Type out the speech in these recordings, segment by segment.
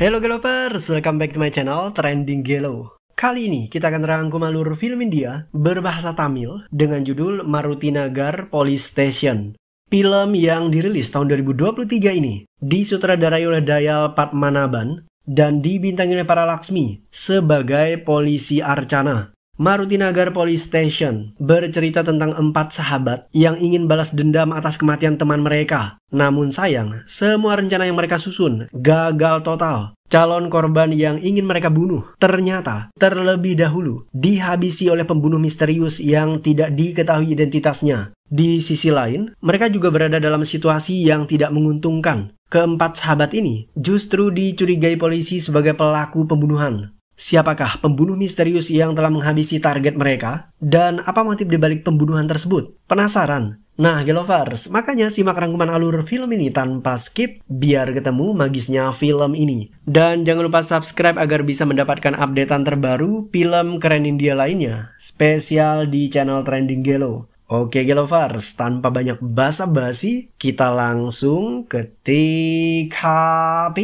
Hello Galopers, welcome back to my channel Trending Gelo. Kali ini kita akan rangkum alur film India berbahasa Tamil dengan judul Marutinagar Police Station. Film yang dirilis tahun 2023 ini disutradarai oleh Dayal Padmanabhan dan dibintangi oleh para Laksmi sebagai polisi Archana. Marutinagar Police Station bercerita tentang 4 sahabat yang ingin balas dendam atas kematian teman mereka. Namun sayang, semua rencana yang mereka susun gagal total. Calon korban yang ingin mereka bunuh ternyata terlebih dahulu dihabisi oleh pembunuh misterius yang tidak diketahui identitasnya. Di sisi lain, mereka juga berada dalam situasi yang tidak menguntungkan. Keempat sahabat ini justru dicurigai polisi sebagai pelaku pembunuhan. Siapakah pembunuh misterius yang telah menghabisi target mereka? Dan apa motif dibalik pembunuhan tersebut? Penasaran? Nah, Gelovers, makanya simak rangkuman alur film ini tanpa skip biar ketemu magisnya film ini. Dan jangan lupa subscribe agar bisa mendapatkan updatean terbaru film keren India lainnya, spesial di channel Trending Gelo. Oke Gelovers, tanpa banyak basa-basi, kita langsung ke TKP.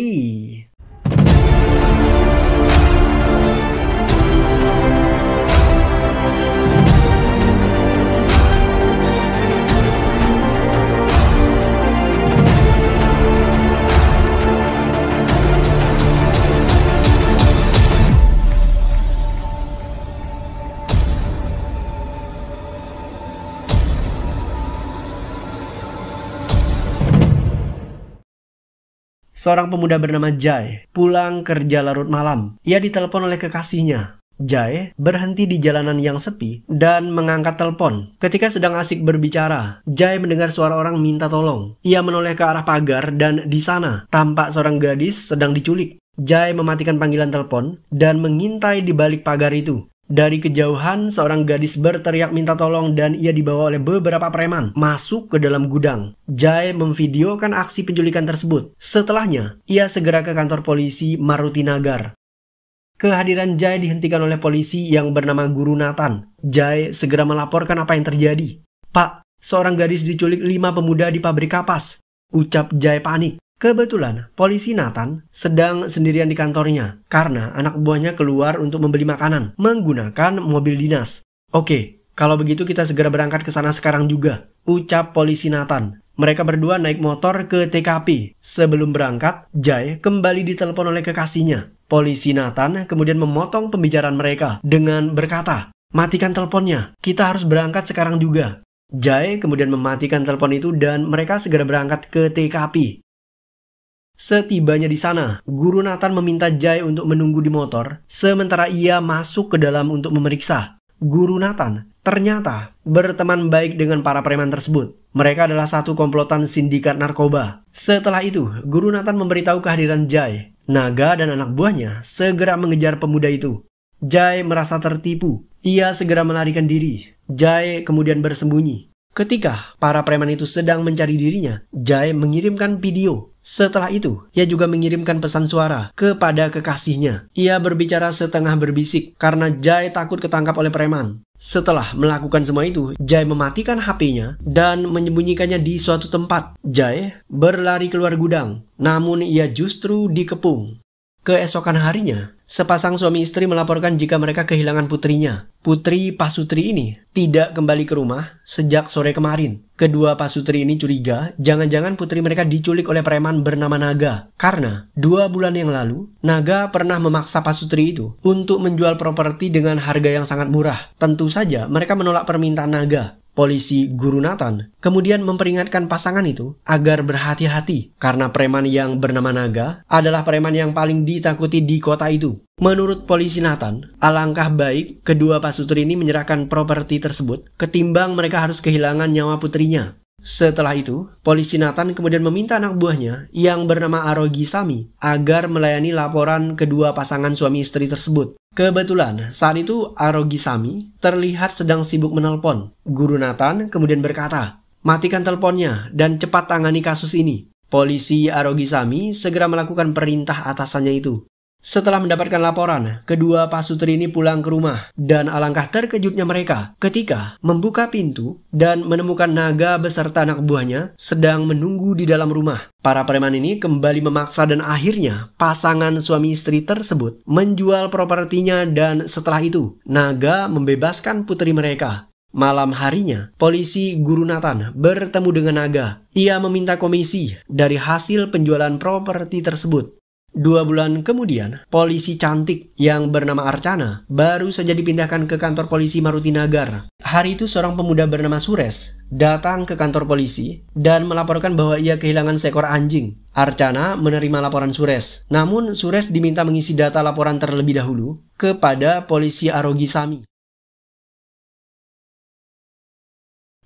Seorang pemuda bernama Jai pulang kerja larut malam. Ia ditelepon oleh kekasihnya. Jai berhenti di jalanan yang sepi dan mengangkat telepon. Ketika sedang asik berbicara, Jai mendengar suara orang minta tolong. Ia menoleh ke arah pagar dan di sana tampak seorang gadis sedang diculik. Jai mematikan panggilan telepon dan mengintai di balik pagar itu. Dari kejauhan, seorang gadis berteriak minta tolong dan ia dibawa oleh beberapa preman masuk ke dalam gudang. Jai memvideokan aksi penculikan tersebut. Setelahnya, ia segera ke kantor polisi Marutinagar. Kehadiran Jai dihentikan oleh polisi yang bernama Guru Nathan. Jai segera melaporkan apa yang terjadi. "Pak, seorang gadis diculik 5 pemuda di pabrik kapas," ucap Jai panik. Kebetulan, polisi Nathan sedang sendirian di kantornya karena anak buahnya keluar untuk membeli makanan menggunakan mobil dinas. "Oke, kalau begitu kita segera berangkat ke sana sekarang juga," ucap polisi Nathan. Mereka berdua naik motor ke TKP. Sebelum berangkat, Jai kembali ditelepon oleh kekasihnya. Polisi Nathan kemudian memotong pembicaraan mereka dengan berkata, "Matikan teleponnya, kita harus berangkat sekarang juga." Jai kemudian mematikan telepon itu dan mereka segera berangkat ke TKP. Setibanya di sana, Guru Nathan meminta Jai untuk menunggu di motor, sementara ia masuk ke dalam untuk memeriksa. Guru Nathan ternyata berteman baik dengan para preman tersebut. Mereka adalah satu komplotan sindikat narkoba. Setelah itu, Guru Nathan memberitahu kehadiran Jai. Naga dan anak buahnya segera mengejar pemuda itu. Jai merasa tertipu. Ia segera melarikan diri. Jai kemudian bersembunyi. Ketika para preman itu sedang mencari dirinya, Jai mengirimkan video. Setelah itu, ia juga mengirimkan pesan suara kepada kekasihnya. Ia berbicara setengah berbisik karena Jai takut ketangkap oleh preman. Setelah melakukan semua itu, Jai mematikan HP-nya dan menyembunyikannya di suatu tempat. Jai berlari keluar gudang, namun ia justru dikepung. Keesokan harinya, sepasang suami istri melaporkan jika mereka kehilangan putrinya. Putri Pasutri ini tidak kembali ke rumah sejak sore kemarin. Kedua pasutri ini curiga jangan-jangan putri mereka diculik oleh preman bernama Naga. Karena 2 bulan yang lalu, Naga pernah memaksa pasutri itu untuk menjual properti dengan harga yang sangat murah. Tentu saja mereka menolak permintaan Naga. Polisi Guru Nathan kemudian memperingatkan pasangan itu agar berhati-hati karena preman yang bernama Naga adalah preman yang paling ditakuti di kota itu. Menurut polisi Nathan, alangkah baik kedua pasutri ini menyerahkan properti tersebut ketimbang mereka harus kehilangan nyawa putrinya. Setelah itu, polisi Nathan kemudian meminta anak buahnya yang bernama Arogi Sami agar melayani laporan kedua pasangan suami istri tersebut. Kebetulan, saat itu Arogi Sami terlihat sedang sibuk menelpon. Guru Nathan kemudian berkata, "Matikan teleponnya dan cepat tangani kasus ini." Polisi Arogi Sami segera melakukan perintah atasannya itu. Setelah mendapatkan laporan, kedua pasutri ini pulang ke rumah dan alangkah terkejutnya mereka ketika membuka pintu dan menemukan naga beserta anak buahnya sedang menunggu di dalam rumah. Para preman ini kembali memaksa dan akhirnya pasangan suami istri tersebut menjual propertinya dan setelah itu naga membebaskan putri mereka. Malam harinya, polisi Guru Nathan bertemu dengan naga. Ia meminta komisi dari hasil penjualan properti tersebut. 2 bulan kemudian, polisi cantik yang bernama Archana baru saja dipindahkan ke kantor polisi Marutinagar. Hari itu seorang pemuda bernama Suresh datang ke kantor polisi dan melaporkan bahwa ia kehilangan seekor anjing. Archana menerima laporan Suresh, namun Suresh diminta mengisi data laporan terlebih dahulu kepada polisi Arogisami.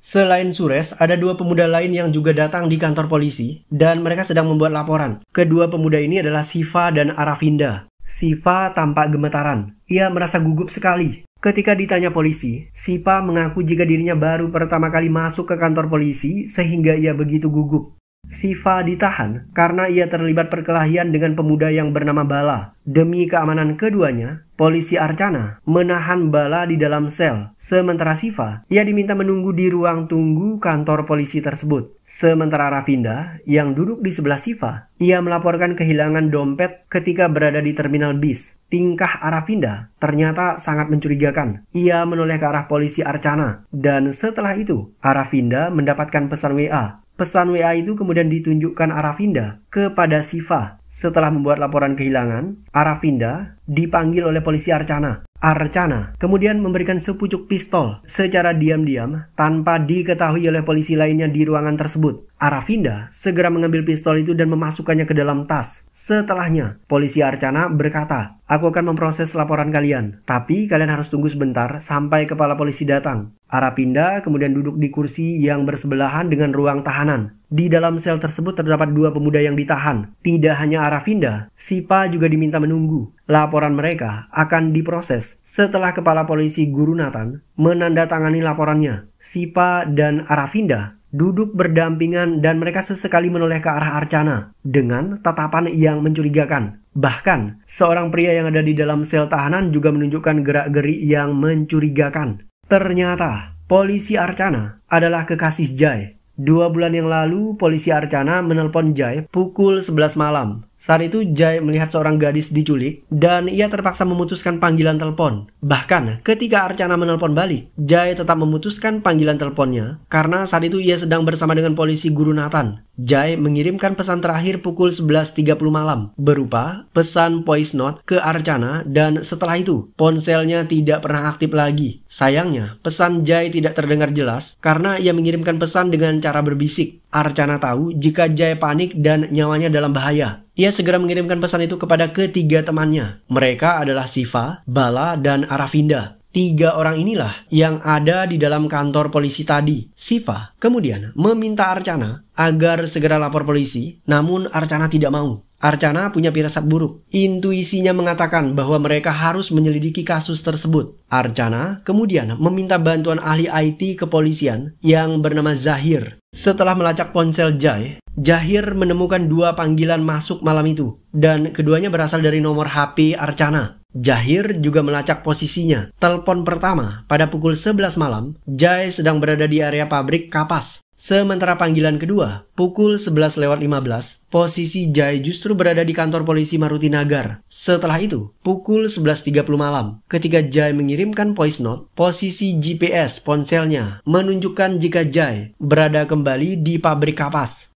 Selain Suresh, ada 2 pemuda lain yang juga datang di kantor polisi dan mereka sedang membuat laporan. Kedua pemuda ini adalah Siva dan Aravinda. Siva tampak gemetaran. Ia merasa gugup sekali. Ketika ditanya polisi, Siva mengaku jika dirinya baru pertama kali masuk ke kantor polisi sehingga ia begitu gugup. Siva ditahan karena ia terlibat perkelahian dengan pemuda yang bernama Bala. Demi keamanan keduanya, polisi Archana menahan Bala di dalam sel. Sementara Siva, ia diminta menunggu di ruang tunggu kantor polisi tersebut. Sementara Aravinda, yang duduk di sebelah Siva, ia melaporkan kehilangan dompet ketika berada di terminal bis. Tingkah Aravinda ternyata sangat mencurigakan. Ia menoleh ke arah polisi Archana, dan setelah itu, Aravinda mendapatkan pesan WA. Pesan WA itu kemudian ditunjukkan Aravinda kepada Siva. Setelah membuat laporan kehilangan, Aravinda dipanggil oleh polisi Archana. Archana kemudian memberikan sepucuk pistol secara diam-diam tanpa diketahui oleh polisi lainnya di ruangan tersebut. Aravinda segera mengambil pistol itu dan memasukkannya ke dalam tas. Setelahnya, polisi Archana berkata, "Aku akan memproses laporan kalian, tapi kalian harus tunggu sebentar sampai kepala polisi datang." Aravinda kemudian duduk di kursi yang bersebelahan dengan ruang tahanan. Di dalam sel tersebut terdapat 2 pemuda yang ditahan. Tidak hanya Aravinda, Siva juga diminta menunggu. Laporan mereka akan diproses setelah kepala polisi Guru Nathan menandatangani laporannya. Siva dan Aravinda duduk berdampingan dan mereka sesekali menoleh ke arah Archana dengan tatapan yang mencurigakan. Bahkan, seorang pria yang ada di dalam sel tahanan juga menunjukkan gerak-gerik yang mencurigakan. Ternyata, polisi Archana adalah kekasih Jai. 2 bulan yang lalu, polisi Archana menelpon Jai pukul 11 malam. Saat itu Jai melihat seorang gadis diculik dan ia terpaksa memutuskan panggilan telepon. Bahkan ketika Archana menelpon balik, Jai tetap memutuskan panggilan teleponnya karena saat itu ia sedang bersama dengan polisi Guru Nathan. Jai mengirimkan pesan terakhir pukul 11.30 malam berupa pesan voice note ke Archana dan setelah itu ponselnya tidak pernah aktif lagi. Sayangnya, pesan Jai tidak terdengar jelas karena ia mengirimkan pesan dengan cara berbisik. Archana tahu jika Jai panik dan nyawanya dalam bahaya. Ia segera mengirimkan pesan itu kepada ketiga temannya. Mereka adalah Siva, Bala, dan Aravinda. 3 orang inilah yang ada di dalam kantor polisi tadi. Siva kemudian meminta Archana agar segera lapor polisi, namun Archana tidak mau. Archana punya firasat buruk. Intuisinya mengatakan bahwa mereka harus menyelidiki kasus tersebut. Archana kemudian meminta bantuan ahli IT kepolisian yang bernama Zahir. Setelah melacak ponsel Jai, Zahir menemukan 2 panggilan masuk malam itu, dan keduanya berasal dari nomor HP Archana. Zahir juga melacak posisinya. Telepon pertama pada pukul 11 malam, Jai sedang berada di area pabrik kapas. Sementara panggilan kedua, pukul 11:15, posisi Jai justru berada di kantor polisi Marutinagar. Setelah itu, pukul 11.30 malam, ketika Jai mengirimkan voice note, posisi GPS ponselnya menunjukkan jika Jai berada kembali di pabrik kapas.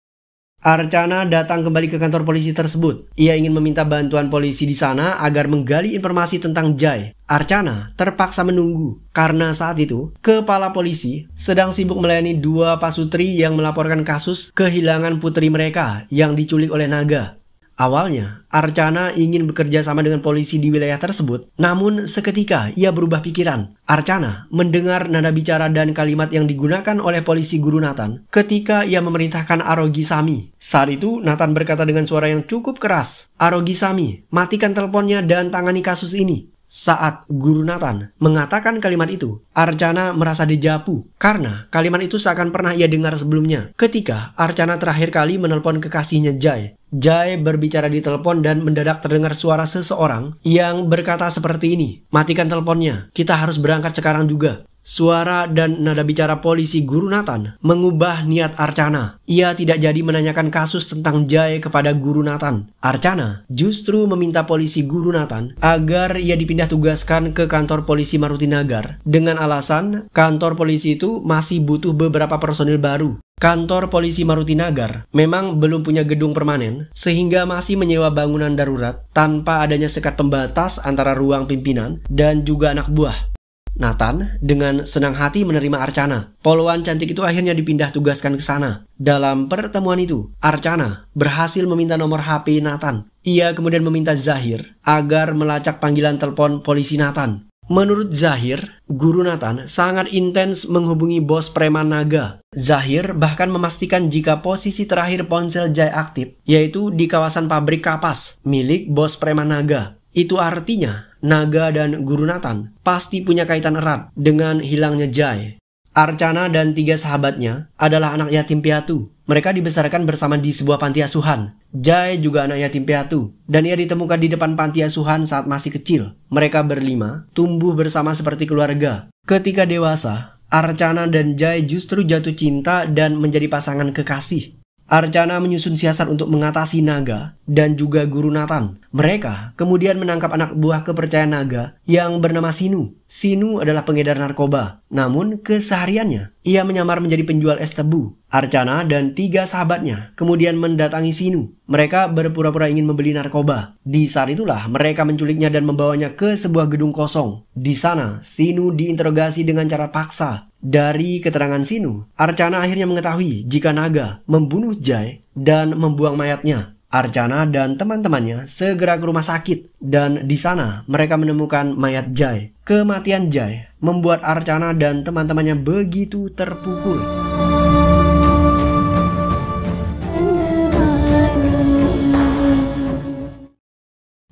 Archana datang kembali ke kantor polisi tersebut. Ia ingin meminta bantuan polisi di sana agar menggali informasi tentang Jai. Archana terpaksa menunggu karena saat itu kepala polisi sedang sibuk melayani 2 pasutri yang melaporkan kasus kehilangan putri mereka yang diculik oleh naga. Awalnya, Archana ingin bekerja sama dengan polisi di wilayah tersebut, namun seketika ia berubah pikiran. Archana mendengar nada bicara dan kalimat yang digunakan oleh polisi Guru Nathan ketika ia memerintahkan Arogisami. Saat itu, Nathan berkata dengan suara yang cukup keras, "Arogisami, matikan teleponnya dan tangani kasus ini." Saat Guru Nathan mengatakan kalimat itu, Archana merasa dejavu karena kalimat itu seakan pernah ia dengar sebelumnya ketika Archana terakhir kali menelpon kekasihnya Jai. Jai berbicara di telepon dan mendadak terdengar suara seseorang yang berkata seperti ini, "Matikan teleponnya, kita harus berangkat sekarang juga." Suara dan nada bicara polisi Guru Nathan mengubah niat Archana. Ia tidak jadi menanyakan kasus tentang Jai kepada Guru Nathan. Archana justru meminta polisi Guru Nathan agar ia dipindah tugaskan ke kantor polisi Marutinagar dengan alasan kantor polisi itu masih butuh beberapa personil baru. Kantor polisi Marutinagar memang belum punya gedung permanen sehingga masih menyewa bangunan darurat tanpa adanya sekat pembatas antara ruang pimpinan dan juga anak buah. Nathan dengan senang hati menerima Archana. Polwan cantik itu akhirnya dipindah tugaskan ke sana. Dalam pertemuan itu, Archana berhasil meminta nomor HP Nathan. Ia kemudian meminta Zahir agar melacak panggilan telepon polisi Nathan. Menurut Zahir, Guru Nathan sangat intens menghubungi bos preman naga. Zahir bahkan memastikan jika posisi terakhir ponsel Jai aktif, yaitu di kawasan pabrik kapas milik bos preman naga. Itu artinya Naga dan Guru Nathan pasti punya kaitan erat dengan hilangnya Jai. Archana dan 3 sahabatnya adalah anak yatim piatu. Mereka dibesarkan bersama di sebuah panti asuhan. Jai juga anak yatim piatu dan ia ditemukan di depan panti asuhan saat masih kecil. Mereka berlima tumbuh bersama seperti keluarga. Ketika dewasa, Archana dan Jai justru jatuh cinta dan menjadi pasangan kekasih. Archana menyusun siasat untuk mengatasi Naga dan juga Guru Nathan. Mereka kemudian menangkap anak buah kepercayaan Naga yang bernama Sinu. Sinu adalah pengedar narkoba, namun kesehariannya ia menyamar menjadi penjual es tebu. Archana dan 3 sahabatnya kemudian mendatangi Sinu. Mereka berpura-pura ingin membeli narkoba. Di saat itulah mereka menculiknya dan membawanya ke sebuah gedung kosong. Di sana, Sinu diinterogasi dengan cara paksa. Dari keterangan Sinu, Archana akhirnya mengetahui jika Naga membunuh Jai dan membuang mayatnya. Archana dan teman-temannya segera ke rumah sakit dan di sana mereka menemukan mayat Jai. Kematian Jai membuat Archana dan teman-temannya begitu terpukul.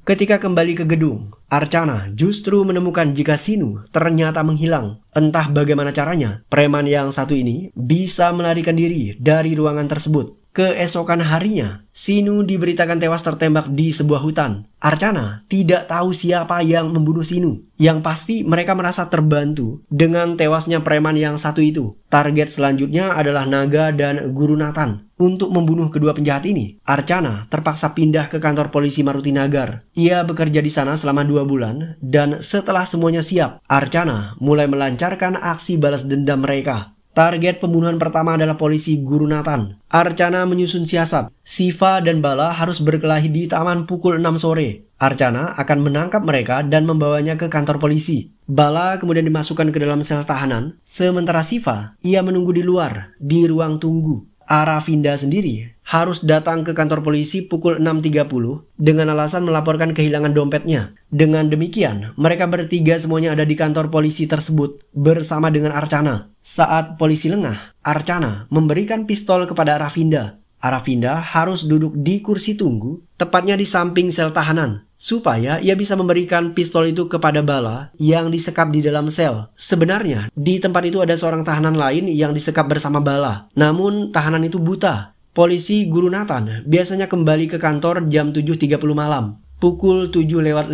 Ketika kembali ke gedung, Archana justru menemukan jika Sinu ternyata menghilang. Entah bagaimana caranya, preman yang satu ini bisa melarikan diri dari ruangan tersebut. Keesokan harinya, Sinu diberitakan tewas tertembak di sebuah hutan. Archana tidak tahu siapa yang membunuh Sinu. Yang pasti mereka merasa terbantu dengan tewasnya preman yang satu itu. Target selanjutnya adalah Naga dan Guru Nathan. Untuk membunuh kedua penjahat ini, Archana terpaksa pindah ke kantor polisi Marutinagar. Ia bekerja di sana selama 2 bulan dan setelah semuanya siap, Archana mulai melancarkan aksi balas dendam mereka. Target pembunuhan pertama adalah polisi Guru Nathan. Archana menyusun siasat. Siva dan Bala harus berkelahi di taman pukul 6 sore. Archana akan menangkap mereka dan membawanya ke kantor polisi. Bala kemudian dimasukkan ke dalam sel tahanan. Sementara Siva, ia menunggu di luar, di ruang tunggu. Aravinda sendiri harus datang ke kantor polisi pukul 6.30 dengan alasan melaporkan kehilangan dompetnya. Dengan demikian, mereka bertiga semuanya ada di kantor polisi tersebut bersama dengan Archana. Saat polisi lengah, Archana memberikan pistol kepada Aravinda. Aravinda harus duduk di kursi tunggu, tepatnya di samping sel tahanan, supaya ia bisa memberikan pistol itu kepada Bala yang disekap di dalam sel. Sebenarnya, di tempat itu ada seorang tahanan lain yang disekap bersama Bala. Namun, tahanan itu buta. Polisi Guru Nathan biasanya kembali ke kantor jam 7.30 malam. Pukul 7:55,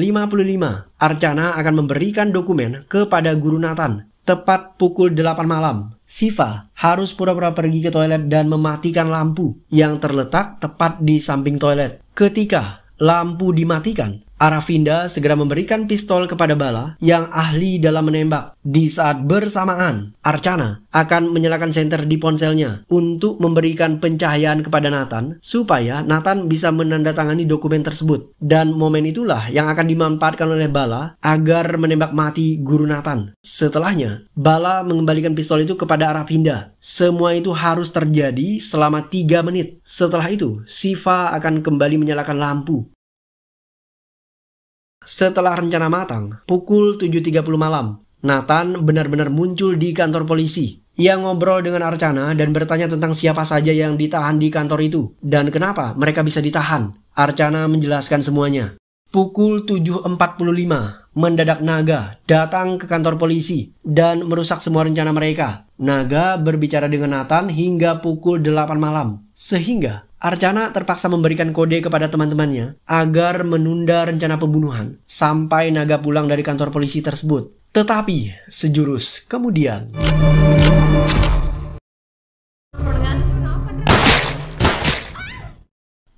Archana akan memberikan dokumen kepada Guru Nathan. Tepat pukul 8 malam, Siva harus pura-pura pergi ke toilet dan mematikan lampu yang terletak tepat di samping toilet. Ketika lampu dimatikan, Aravinda segera memberikan pistol kepada Bala yang ahli dalam menembak. Di saat bersamaan, Archana akan menyalakan senter di ponselnya untuk memberikan pencahayaan kepada Nathan supaya Nathan bisa menandatangani dokumen tersebut. Dan momen itulah yang akan dimanfaatkan oleh Bala agar menembak mati Guru Nathan. Setelahnya, Bala mengembalikan pistol itu kepada Aravinda. Semua itu harus terjadi selama 3 menit. Setelah itu, Siva akan kembali menyalakan lampu. Setelah rencana matang, pukul 7.30 malam, Nathan benar-benar muncul di kantor polisi. Ia ngobrol dengan Archana dan bertanya tentang siapa saja yang ditahan di kantor itu dan kenapa mereka bisa ditahan. Archana menjelaskan semuanya. Pukul 7.45, mendadak Naga datang ke kantor polisi dan merusak semua rencana mereka. Naga berbicara dengan Nathan hingga pukul 8 malam. Sehingga Archana terpaksa memberikan kode kepada teman-temannya agar menunda rencana pembunuhan sampai Naga pulang dari kantor polisi tersebut. Tetapi sejurus kemudian,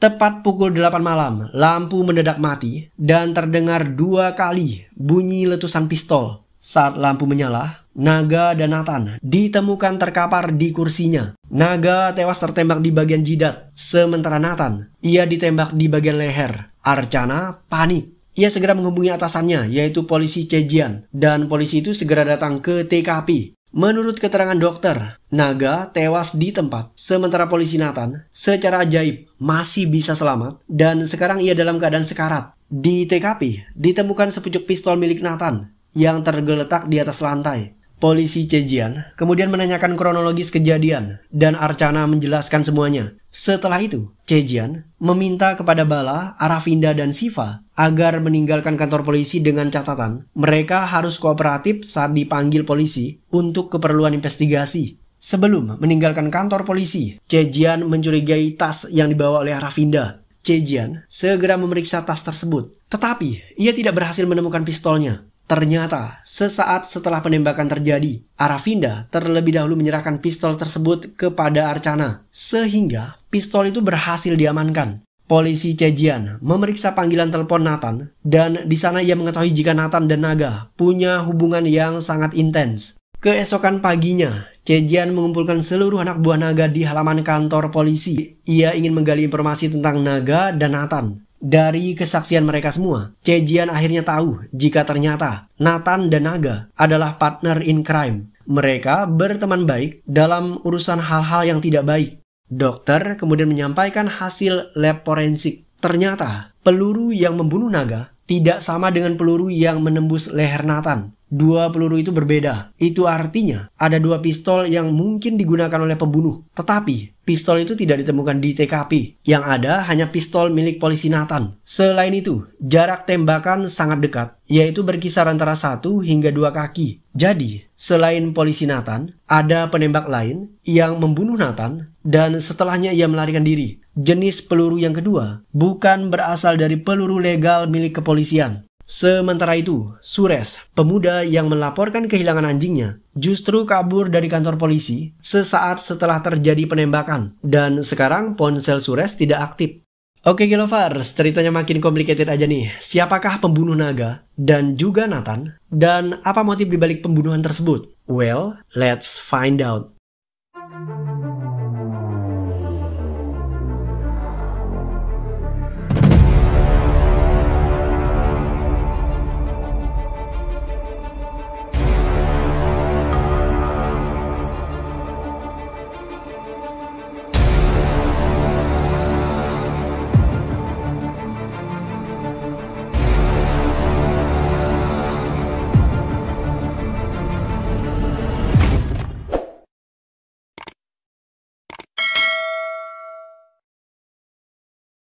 tepat pukul 8 malam, lampu mendadak mati dan terdengar 2 kali bunyi letusan pistol. Saat lampu menyala, Naga dan Nathan ditemukan terkapar di kursinya. Naga tewas tertembak di bagian jidat, sementara Nathan, ia ditembak di bagian leher. Archana panik. Ia segera menghubungi atasannya, yaitu polisi Chejian, dan polisi itu segera datang ke TKP. Menurut keterangan dokter, Naga tewas di tempat, sementara polisi Nathan secara ajaib masih bisa selamat dan sekarang ia dalam keadaan sekarat. Di TKP ditemukan sepucuk pistol milik Nathan yang tergeletak di atas lantai. Polisi Chejian kemudian menanyakan kronologis kejadian dan Archana menjelaskan semuanya. Setelah itu, Chejian meminta kepada Bala, Aravinda, dan Shiva agar meninggalkan kantor polisi dengan catatan mereka harus kooperatif saat dipanggil polisi untuk keperluan investigasi. Sebelum meninggalkan kantor polisi, Chejian mencurigai tas yang dibawa oleh Aravinda. Chejian segera memeriksa tas tersebut, tetapi ia tidak berhasil menemukan pistolnya. Ternyata, sesaat setelah penembakan terjadi, Aravinda terlebih dahulu menyerahkan pistol tersebut kepada Archana, sehingga pistol itu berhasil diamankan. Polisi Chejian memeriksa panggilan telepon Nathan, dan di sana ia mengetahui jika Nathan dan Naga punya hubungan yang sangat intens. Keesokan paginya, Chejian mengumpulkan seluruh anak buah Naga di halaman kantor polisi. Ia ingin menggali informasi tentang Naga dan Nathan. Dari kesaksian mereka semua, Chejian akhirnya tahu jika ternyata Nathan dan Naga adalah partner in crime. Mereka berteman baik dalam urusan hal-hal yang tidak baik. Dokter kemudian menyampaikan hasil lab forensik. Ternyata peluru yang membunuh Naga tidak sama dengan peluru yang menembus leher Nathan. 2 peluru itu berbeda. Itu artinya ada 2 pistol yang mungkin digunakan oleh pembunuh. Tetapi pistol itu tidak ditemukan di TKP. Yang ada hanya pistol milik polisi Nathan. Selain itu, jarak tembakan sangat dekat, yaitu berkisar antara 1 hingga 2 kaki. Jadi, selain polisi Nathan, ada penembak lain yang membunuh Nathan dan setelahnya ia melarikan diri. Jenis peluru yang kedua bukan berasal dari peluru legal milik kepolisian. Sementara itu, Suresh, pemuda yang melaporkan kehilangan anjingnya, justru kabur dari kantor polisi sesaat setelah terjadi penembakan. Dan sekarang ponsel Suresh tidak aktif. Oke Gilovers, ceritanya makin complicated aja nih. Siapakah pembunuh Naga dan juga Nathan? Dan apa motif dibalik pembunuhan tersebut? Well, let's find out.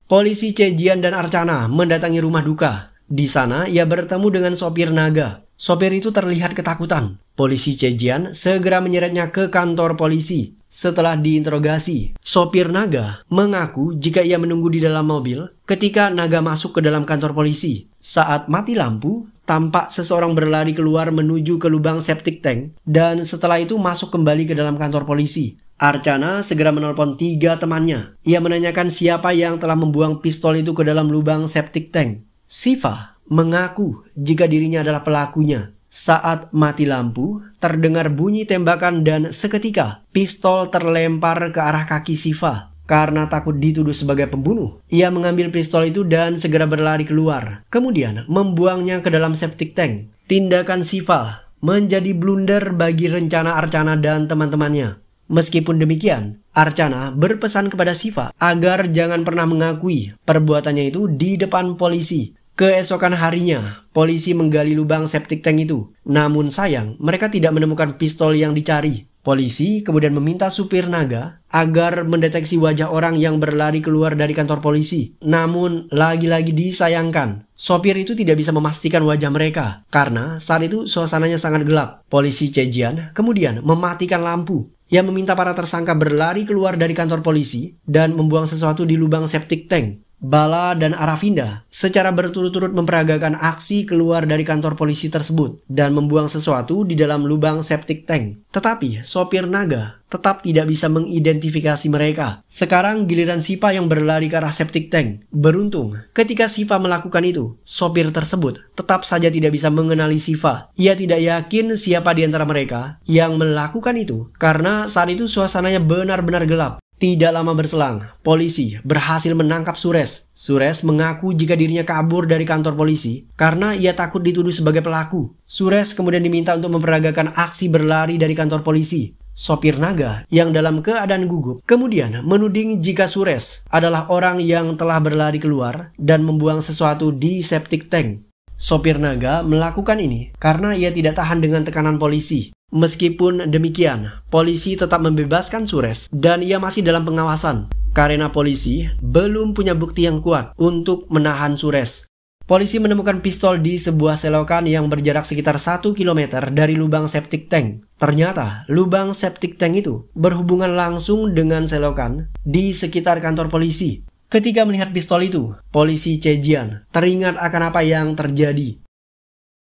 Polisi Chejian dan Archana mendatangi rumah duka. Di sana ia bertemu dengan sopir Naga. Sopir itu terlihat ketakutan. Polisi Chejian segera menyeretnya ke kantor polisi. Setelah diinterogasi, sopir Naga mengaku jika ia menunggu di dalam mobil ketika Naga masuk ke dalam kantor polisi. Saat mati lampu, tampak seseorang berlari keluar menuju ke lubang septic tank dan setelah itu masuk kembali ke dalam kantor polisi. Archana segera menelpon 3 temannya. Ia menanyakan siapa yang telah membuang pistol itu ke dalam lubang septic tank. Shiva mengaku jika dirinya adalah pelakunya. Saat mati lampu, terdengar bunyi tembakan dan seketika pistol terlempar ke arah kaki Shiva. Karena takut dituduh sebagai pembunuh, ia mengambil pistol itu dan segera berlari keluar. Kemudian membuangnya ke dalam septic tank. Tindakan Shiva menjadi blunder bagi rencana Archana dan teman-temannya. Meskipun demikian, Archana berpesan kepada Shiva agar jangan pernah mengakui perbuatannya itu di depan polisi. Keesokan harinya, polisi menggali lubang septic tank itu. Namun sayang, mereka tidak menemukan pistol yang dicari. Polisi kemudian meminta supir Naga agar mendeteksi wajah orang yang berlari keluar dari kantor polisi. Namun, lagi-lagi disayangkan, sopir itu tidak bisa memastikan wajah mereka karena saat itu suasananya sangat gelap. Polisi Chejian kemudian mematikan lampu. Ia meminta para tersangka berlari keluar dari kantor polisi dan membuang sesuatu di lubang septic tank. Bala dan Aravinda secara berturut-turut memperagakan aksi keluar dari kantor polisi tersebut dan membuang sesuatu di dalam lubang septic tank. Tetapi sopir Naga tetap tidak bisa mengidentifikasi mereka. Sekarang giliran Siva yang berlari ke arah septic tank. Beruntung, ketika Siva melakukan itu, sopir tersebut tetap saja tidak bisa mengenali Siva. Ia tidak yakin siapa di antara mereka yang melakukan itu karena saat itu suasananya benar-benar gelap. Tidak lama berselang, polisi berhasil menangkap Suresh. Suresh mengaku jika dirinya kabur dari kantor polisi karena ia takut dituduh sebagai pelaku. Suresh kemudian diminta untuk memperagakan aksi berlari dari kantor polisi. Sopir Naga yang dalam keadaan gugup kemudian menuding jika Suresh adalah orang yang telah berlari keluar dan membuang sesuatu di septic tank. Sopir Naga melakukan ini karena ia tidak tahan dengan tekanan polisi. Meskipun demikian, polisi tetap membebaskan Suresh dan ia masih dalam pengawasan karena polisi belum punya bukti yang kuat untuk menahan Suresh. Polisi menemukan pistol di sebuah selokan yang berjarak sekitar 1 km dari lubang septic tank. Ternyata lubang septic tank itu berhubungan langsung dengan selokan di sekitar kantor polisi. Ketika melihat pistol itu, polisi Cejian teringat akan apa yang terjadi.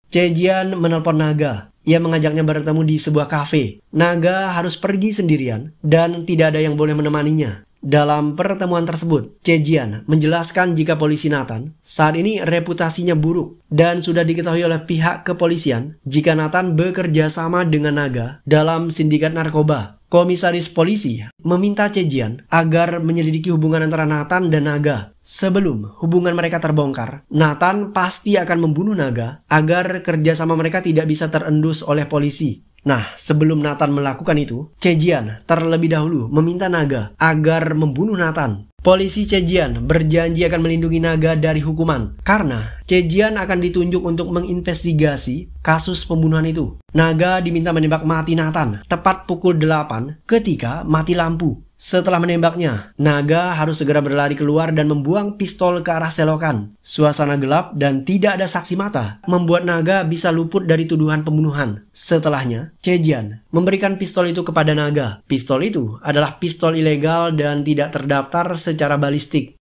Cejian menelpon Naga. Ia mengajaknya bertemu di sebuah kafe. Naga harus pergi sendirian dan tidak ada yang boleh menemaninya. Dalam pertemuan tersebut, Cejian menjelaskan jika polisi Nathan saat ini reputasinya buruk dan sudah diketahui oleh pihak kepolisian jika Nathan bekerja sama dengan Naga dalam sindikat narkoba. Komisaris polisi meminta Cejian agar menyelidiki hubungan antara Nathan dan Naga. Sebelum hubungan mereka terbongkar, Nathan pasti akan membunuh Naga agar kerjasama mereka tidak bisa terendus oleh polisi. Nah, sebelum Nathan melakukan itu, Cejian terlebih dahulu meminta Naga agar membunuh Nathan. Polisi Cejian berjanji akan melindungi Naga dari hukuman karena Cejian akan ditunjuk untuk menginvestigasi kasus pembunuhan itu. Naga diminta menembak mati Nathan tepat pukul 8 ketika mati lampu. Setelah menembaknya, Naga harus segera berlari keluar dan membuang pistol ke arah selokan. Suasana gelap dan tidak ada saksi mata membuat Naga bisa luput dari tuduhan pembunuhan. Setelahnya, Cejian memberikan pistol itu kepada Naga. Pistol itu adalah pistol ilegal dan tidak terdaftar secara balistik.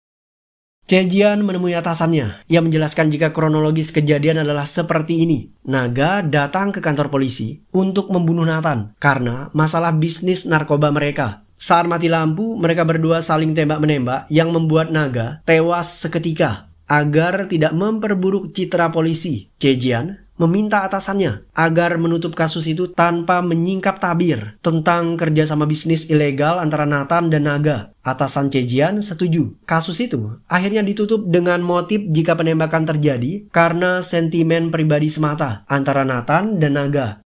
Cejian menemui atasannya. Ia menjelaskan jika kronologis kejadian adalah seperti ini. Naga datang ke kantor polisi untuk membunuh Nathan karena masalah bisnis narkoba mereka. Saat mati lampu, mereka berdua saling tembak-menembak yang membuat Naga tewas seketika. Agar tidak memperburuk citra polisi, Cejian meminta atasannya agar menutup kasus itu tanpa menyingkap tabir tentang kerjasama bisnis ilegal antara Nathan dan Naga. Atasan Cejian setuju. Kasus itu akhirnya ditutup dengan motif jika penembakan terjadi karena sentimen pribadi semata antara Nathan dan Naga.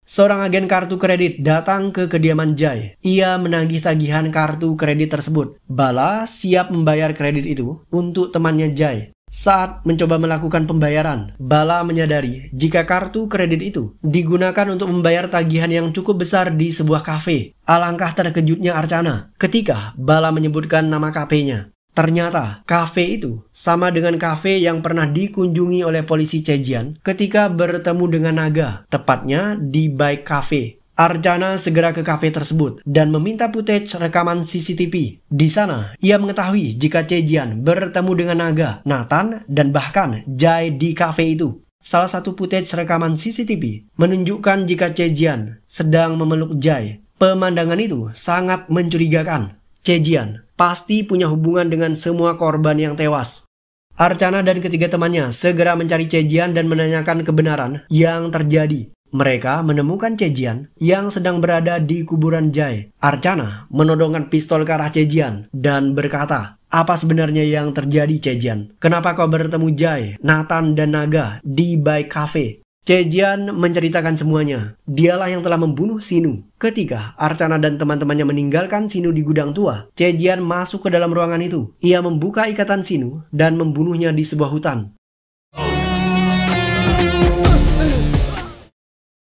Seorang agen kartu kredit datang ke kediaman Jai. Ia menagih tagihan kartu kredit tersebut. Bala siap membayar kredit itu untuk temannya Jai. Saat mencoba melakukan pembayaran, Bala menyadari jika kartu kredit itu digunakan untuk membayar tagihan yang cukup besar di sebuah kafe. Alangkah terkejutnya Archana ketika Bala menyebutkan nama kafenya. Ternyata kafe itu sama dengan kafe yang pernah dikunjungi oleh polisi Cejian ketika bertemu dengan Naga, tepatnya di Bike Cafe. Archana segera ke kafe tersebut dan meminta footage rekaman CCTV. Di sana, ia mengetahui jika Cejian bertemu dengan Naga, Nathan, dan bahkan Jai di kafe itu. Salah satu footage rekaman CCTV menunjukkan jika Cejian sedang memeluk Jai. Pemandangan itu sangat mencurigakan. Cejian pasti punya hubungan dengan semua korban yang tewas. Archana dan ketiga temannya segera mencari Cejian dan menanyakan kebenaran yang terjadi. Mereka menemukan Cejian yang sedang berada di kuburan Jai. Archana menodongkan pistol ke arah Cejian dan berkata, "Apa sebenarnya yang terjadi, Cejian? Kenapa kau bertemu Jai, Nathan, dan Naga di Bike Cafe?" Cejian menceritakan semuanya. Dialah yang telah membunuh Sinu. Ketika Archana dan teman-temannya meninggalkan Sinu di gudang tua, Cejian masuk ke dalam ruangan itu. Ia membuka ikatan Sinu dan membunuhnya di sebuah hutan.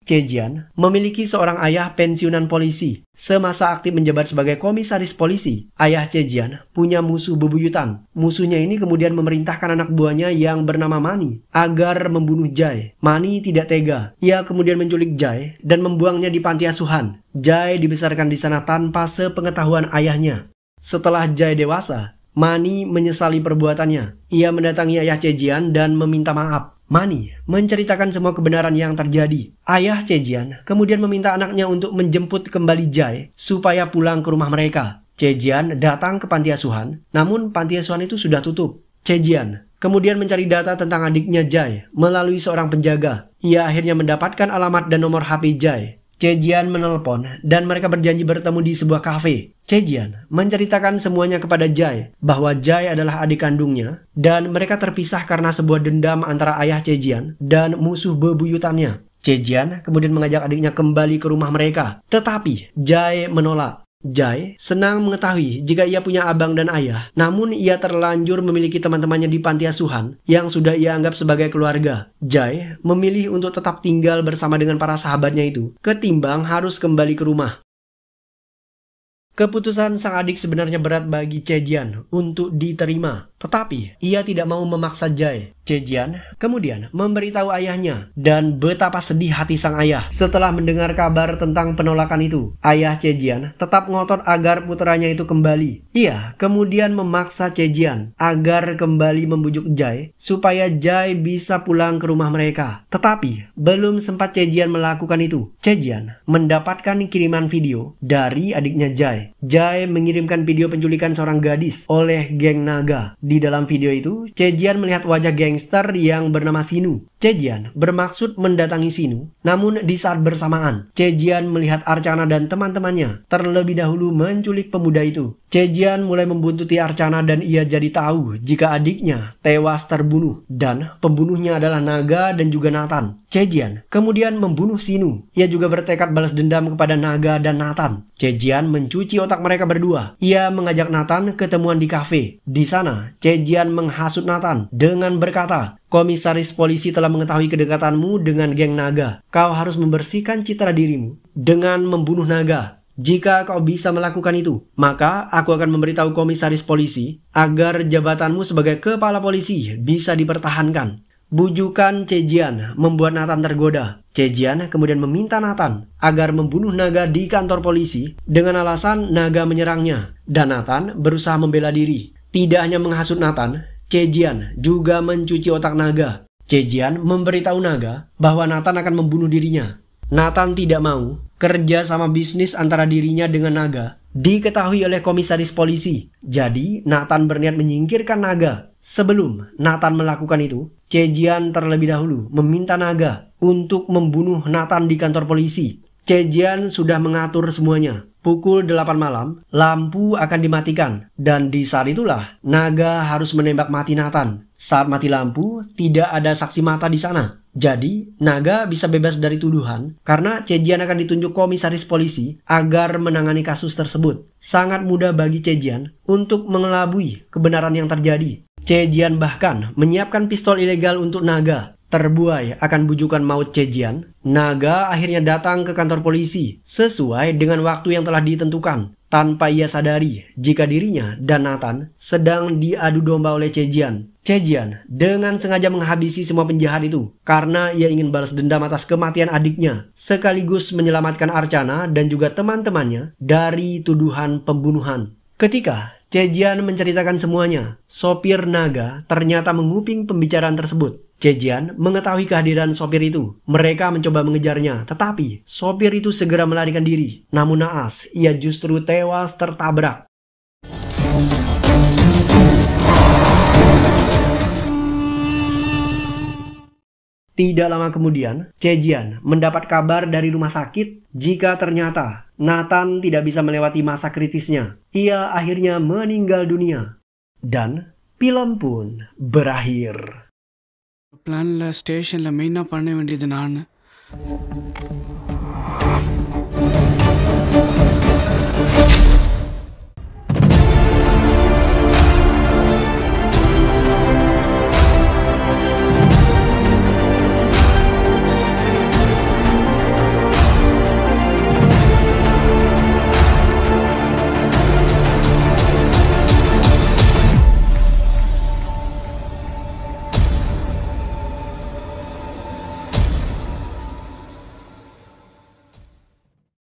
Chejian memiliki seorang ayah pensiunan polisi. Semasa aktif menjabat sebagai komisaris polisi, ayah Chejian punya musuh bebuyutan. Musuhnya ini kemudian memerintahkan anak buahnya yang bernama Mani agar membunuh Jae. Mani tidak tega. Ia kemudian menculik Jae dan membuangnya di panti asuhan. Jae dibesarkan di sana tanpa sepengetahuan ayahnya. Setelah Jae dewasa, Mani menyesali perbuatannya. Ia mendatangi ayah Chejian dan meminta maaf. Mani menceritakan semua kebenaran yang terjadi. Ayah Chejian kemudian meminta anaknya untuk menjemput kembali Jae supaya pulang ke rumah mereka. Chejian datang ke panti asuhan, namun panti asuhan itu sudah tutup. Chejian kemudian mencari data tentang adiknya Jae melalui seorang penjaga. Ia akhirnya mendapatkan alamat dan nomor HP Jae. Chejian menelpon dan mereka berjanji bertemu di sebuah kafe. Chejian menceritakan semuanya kepada Jae bahwa Jae adalah adik kandungnya dan mereka terpisah karena sebuah dendam antara ayah Chejian dan musuh bebuyutannya. Chejian kemudian mengajak adiknya kembali ke rumah mereka, tetapi Jae menolak. Jae senang mengetahui jika ia punya abang dan ayah, namun ia terlanjur memiliki teman-temannya di panti asuhan yang sudah ia anggap sebagai keluarga. Jae memilih untuk tetap tinggal bersama dengan para sahabatnya itu, ketimbang harus kembali ke rumah. Keputusan sang adik sebenarnya berat bagi Chejian untuk diterima, tetapi ia tidak mau memaksa Jae. Chejian kemudian memberitahu ayahnya dan betapa sedih hati sang ayah setelah mendengar kabar tentang penolakan itu. Ayah Chejian tetap ngotot agar putranya itu kembali. Ia kemudian memaksa Chejian agar kembali membujuk Jae supaya Jae bisa pulang ke rumah mereka. Tetapi belum sempat Chejian melakukan itu, Chejian mendapatkan kiriman video dari adiknya Jae. Jae mengirimkan video penculikan seorang gadis oleh geng naga. Di dalam video itu, Chejian melihat wajah gangster yang bernama Sinu. Chejian bermaksud mendatangi Sinu, namun di saat bersamaan, Chejian melihat Archana dan teman-temannya terlebih dahulu menculik pemuda itu. Chejian mulai membuntuti Archana dan ia jadi tahu jika adiknya tewas terbunuh dan pembunuhnya adalah Naga dan juga Nathan. Chejian kemudian membunuh Sinu. Ia juga bertekad balas dendam kepada Naga dan Nathan. Chejian mencuci otak mereka berdua. Ia mengajak Nathan ketemuan di kafe. Di sana, Chejian menghasut Nathan dengan berkata, "Komisaris polisi telah mengetahui kedekatanmu dengan geng naga. Kau harus membersihkan citra dirimu dengan membunuh naga. Jika kau bisa melakukan itu, maka aku akan memberitahu komisaris polisi agar jabatanmu sebagai kepala polisi bisa dipertahankan." Bujukan Chejian membuat Nathan tergoda. Chejian kemudian meminta Nathan agar membunuh Naga di kantor polisi dengan alasan Naga menyerangnya, dan Nathan berusaha membela diri. Tidak hanya menghasut Nathan, Chejian juga mencuci otak Naga. Chejian memberitahu Naga bahwa Nathan akan membunuh dirinya. Nathan tidak mau. Kerja sama bisnis antara dirinya dengan Naga diketahui oleh komisaris polisi. Jadi Nathan berniat menyingkirkan Naga. Sebelum Nathan melakukan itu, Chejian terlebih dahulu meminta Naga untuk membunuh Nathan di kantor polisi. Chejian sudah mengatur semuanya. Pukul 8 malam, lampu akan dimatikan. Dan di saat itulah, Naga harus menembak mati Nathan. Saat mati lampu, tidak ada saksi mata di sana. Jadi, Naga bisa bebas dari tuduhan karena Chejian akan ditunjuk komisaris polisi agar menangani kasus tersebut. Sangat mudah bagi Chejian untuk mengelabui kebenaran yang terjadi. Chejian bahkan menyiapkan pistol ilegal untuk Naga. Terbuai akan bujukan maut Chejian, Naga akhirnya datang ke kantor polisi sesuai dengan waktu yang telah ditentukan, tanpa ia sadari jika dirinya dan Nathan sedang diadu domba oleh Chejian. Chejian dengan sengaja menghabisi semua penjahat itu karena ia ingin balas dendam atas kematian adiknya, sekaligus menyelamatkan Archana dan juga teman-temannya dari tuduhan pembunuhan. Ketika Chejian menceritakan semuanya, sopir Naga ternyata menguping pembicaraan tersebut. Chejian mengetahui kehadiran sopir itu. Mereka mencoba mengejarnya, tetapi sopir itu segera melarikan diri. Namun naas, ia justru tewas tertabrak. Tidak lama kemudian, Chejian mendapat kabar dari rumah sakit jika ternyata Nathan tidak bisa melewati masa kritisnya. Ia akhirnya meninggal dunia. Dan film pun berakhir. பிளான்ல ஸ்டேஷன்ல மெயினா பண்ண வேண்டியது நான்